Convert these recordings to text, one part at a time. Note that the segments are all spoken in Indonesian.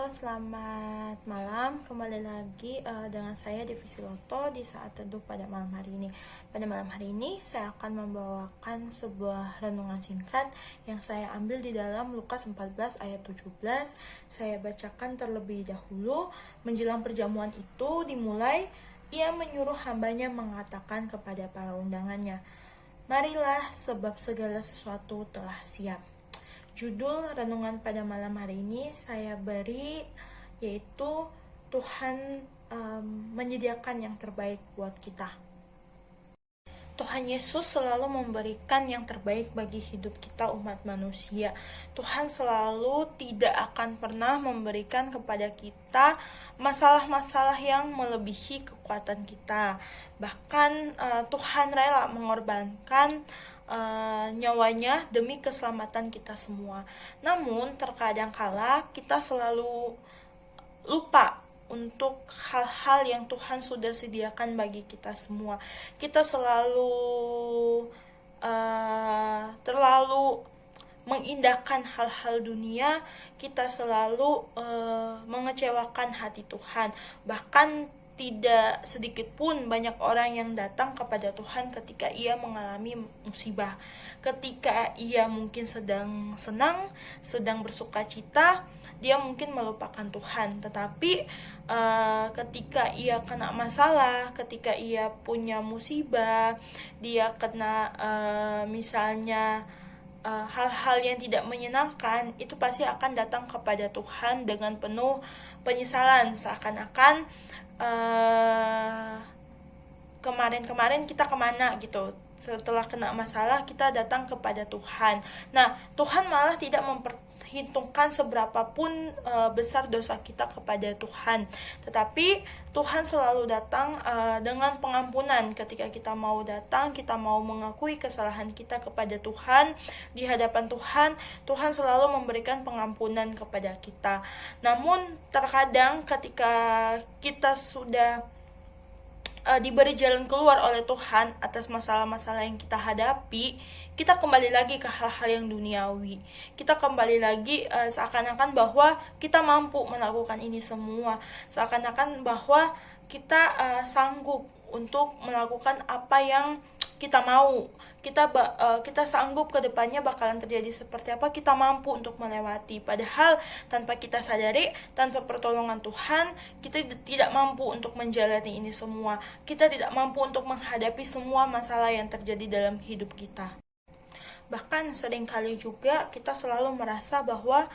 Selamat malam. Kembali lagi dengan saya Devi Loto di saat teduh pada malam hari ini. Pada malam hari ini saya akan membawakan sebuah renungan singkat yang saya ambil di dalam Lukas 14 ayat 17. Saya bacakan terlebih dahulu. Menjelang perjamuan itu dimulai, ia menyuruh hambanya mengatakan kepada para undangannya, "Marilah, sebab segala sesuatu telah siap." Judul renungan pada malam hari ini saya beri yaitu Tuhan menyediakan yang terbaik buat kita. Tuhan Yesus selalu memberikan yang terbaik bagi hidup kita umat manusia. Tuhan selalu tidak akan pernah memberikan kepada kita masalah-masalah yang melebihi kekuatan kita. Bahkan Tuhan rela mengorbankan nyawanya demi keselamatan kita semua. Namun terkadang kala kita selalu lupa untuk hal-hal yang Tuhan sudah sediakan bagi kita semua. Kita selalu terlalu mengindahkan hal-hal dunia, kita selalu mengecewakan hati Tuhan. Bahkan tidak sedikit pun banyak orang yang datang kepada Tuhan ketika ia mengalami musibah. Ketika ia mungkin sedang senang, sedang bersuka cita, dia mungkin melupakan Tuhan. Tetapi ketika ia kena masalah, ketika ia punya musibah, dia kena misalnya hal-hal yang tidak menyenangkan, itu pasti akan datang kepada Tuhan dengan penuh penyesalan. Seakan-akan kemarin-kemarin kita kemana gitu. Setelah kena masalah kita datang kepada Tuhan. Nah, Tuhan malah tidak memperhitungkan seberapapun besar dosa kita kepada Tuhan. Tetapi Tuhan selalu datang dengan pengampunan. Ketika kita mau datang, kita mau mengakui kesalahan kita kepada Tuhan, di hadapan Tuhan, Tuhan selalu memberikan pengampunan kepada kita. Namun terkadang ketika kita sudah diberi jalan keluar oleh Tuhan atas masalah-masalah yang kita hadapi, kita kembali lagi ke hal-hal yang duniawi. Kita kembali lagi seakan-akan bahwa kita mampu melakukan ini semua, seakan-akan bahwa kita sanggup untuk melakukan apa yang kita mau. Kita sanggup ke depannya bakalan terjadi seperti apa, kita mampu untuk melewati. Padahal tanpa kita sadari, tanpa pertolongan Tuhan, kita tidak mampu untuk menjalani ini semua. Kita tidak mampu untuk menghadapi semua masalah yang terjadi dalam hidup kita. Bahkan seringkali juga kita selalu merasa bahwa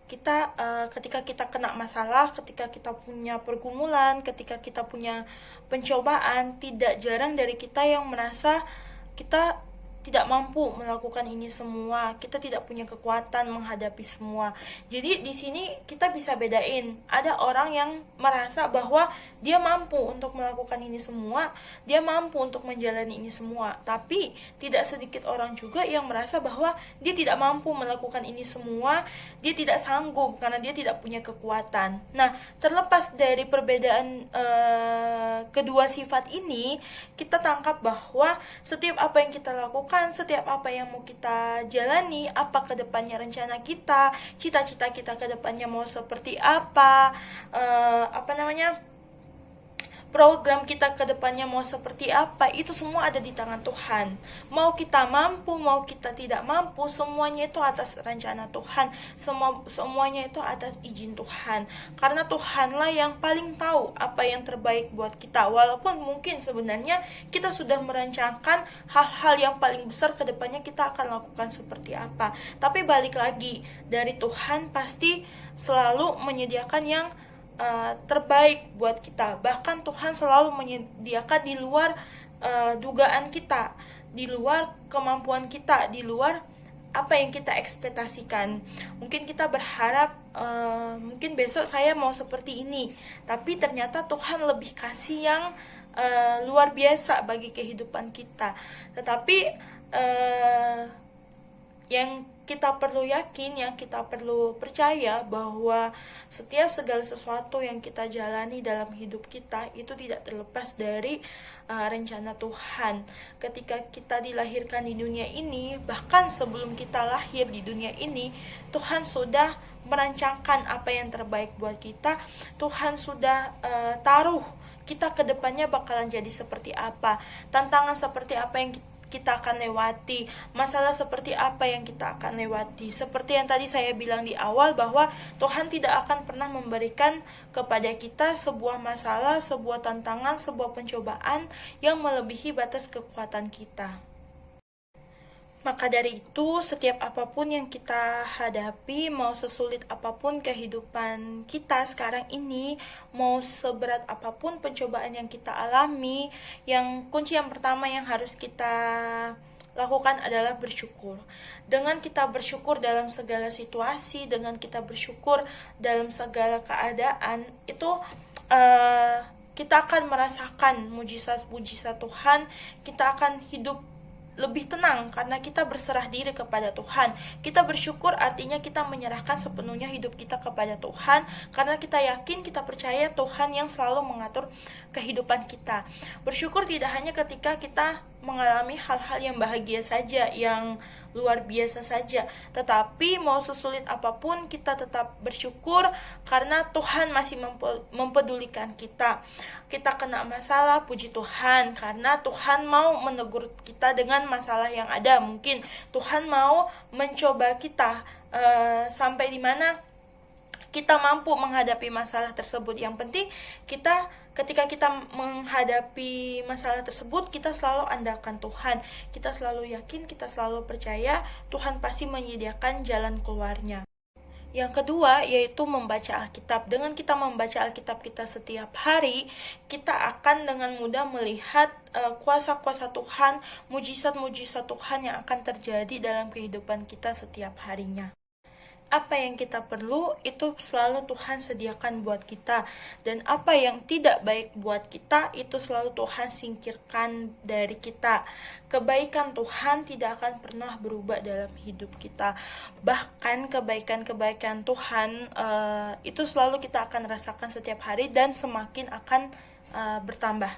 kita ketika kita kena masalah, ketika kita punya pergumulan, ketika kita punya pencobaan, tidak jarang dari kita yang merasa kita tidak mampu melakukan ini semua, kita tidak punya kekuatan menghadapi semua. Jadi di sini kita bisa bedain, ada orang yang merasa bahwa dia mampu untuk melakukan ini semua, dia mampu untuk menjalani ini semua. Tapi tidak sedikit orang juga yang merasa bahwa dia tidak mampu melakukan ini semua, dia tidak sanggup karena dia tidak punya kekuatan. Nah, terlepas dari perbedaan kedua sifat ini, kita tangkap bahwa setiap apa yang kita lakukan, setiap apa yang mau kita jalani, apa kedepannya rencana kita, cita-cita kita kedepannya mau seperti apa, program kita ke depannya mau seperti apa, itu semua ada di tangan Tuhan. Mau kita mampu, mau kita tidak mampu, semuanya itu atas rencana Tuhan. Semuanya itu atas izin Tuhan. Karena Tuhanlah yang paling tahu apa yang terbaik buat kita. Walaupun mungkin sebenarnya kita sudah merancangkan hal-hal yang paling besar ke depannya kita akan lakukan seperti apa. Tapi balik lagi, dari Tuhan pasti selalu menyediakan yang terbaik buat kita. Bahkan Tuhan selalu menyediakan di luar dugaan kita, di luar kemampuan kita, di luar apa yang kita ekspektasikan. Mungkin kita berharap mungkin besok saya mau seperti ini, tapi ternyata Tuhan lebih kasih yang luar biasa bagi kehidupan kita. Tetapi yang kita perlu yakin, yang kita perlu percaya bahwa setiap segala sesuatu yang kita jalani dalam hidup kita itu tidak terlepas dari rencana Tuhan. Ketika kita dilahirkan di dunia ini, bahkan sebelum kita lahir di dunia ini, Tuhan sudah merancangkan apa yang terbaik buat kita. Tuhan sudah taruh kita ke depannya bakalan jadi seperti apa, tantangan seperti apa yang kita akan lewati, masalah seperti apa yang kita akan lewati. Seperti yang tadi saya bilang di awal, bahwa Tuhan tidak akan pernah memberikan kepada kita sebuah masalah, sebuah tantangan, sebuah pencobaan yang melebihi batas kekuatan kita. Maka dari itu, setiap apapun yang kita hadapi, mau sesulit apapun kehidupan kita sekarang ini, mau seberat apapun pencobaan yang kita alami, yang kunci yang pertama yang harus kita lakukan adalah bersyukur. Dengan kita bersyukur dalam segala situasi, dengan kita bersyukur dalam segala keadaan, itu kita akan merasakan mujizat-mujizat Tuhan. Kita akan hidup lebih tenang karena kita berserah diri kepada Tuhan. Kita bersyukur artinya kita menyerahkan sepenuhnya hidup kita kepada Tuhan, karena kita yakin, kita percaya Tuhan yang selalu mengatur kehidupan kita. Bersyukur tidak hanya ketika kita mengalami hal-hal yang bahagia saja, yang luar biasa saja, tetapi mau sesulit apapun kita tetap bersyukur karena Tuhan masih mempedulikan kita. Kita kena masalah, puji Tuhan, karena Tuhan mau menegur kita dengan masalah yang ada. Mungkin Tuhan mau mencoba kita sampai di mana kita mampu menghadapi masalah tersebut. Yang penting ketika kita menghadapi masalah tersebut, kita selalu andalkan Tuhan. Kita selalu yakin, kita selalu percaya Tuhan pasti menyediakan jalan keluarnya. Yang kedua, yaitu membaca Alkitab. Dengan kita membaca Alkitab kita setiap hari, kita akan dengan mudah melihat kuasa-kuasa Tuhan, mujizat-mujizat Tuhan yang akan terjadi dalam kehidupan kita setiap harinya. Apa yang kita perlu itu selalu Tuhan sediakan buat kita, dan apa yang tidak baik buat kita itu selalu Tuhan singkirkan dari kita. Kebaikan Tuhan tidak akan pernah berubah dalam hidup kita. Bahkan kebaikan-kebaikan Tuhan itu selalu kita akan rasakan setiap hari dan semakin akan bertambah.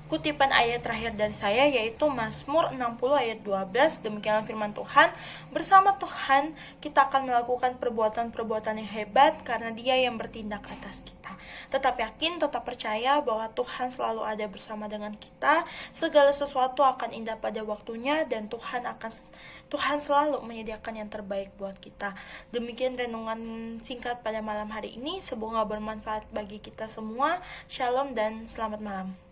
Kutipan ayat terakhir dari saya yaitu Mazmur 60 ayat 12. Demikianlah firman Tuhan, bersama Tuhan kita akan melakukan perbuatan-perbuatan yang hebat karena Dia yang bertindak atas kita. Tetap yakin, tetap percaya bahwa Tuhan selalu ada bersama dengan kita. Segala sesuatu akan indah pada waktunya, dan Tuhan selalu menyediakan yang terbaik buat kita. Demikian renungan singkat pada malam hari ini. Semoga bermanfaat bagi kita semua. Shalom dan selamat malam.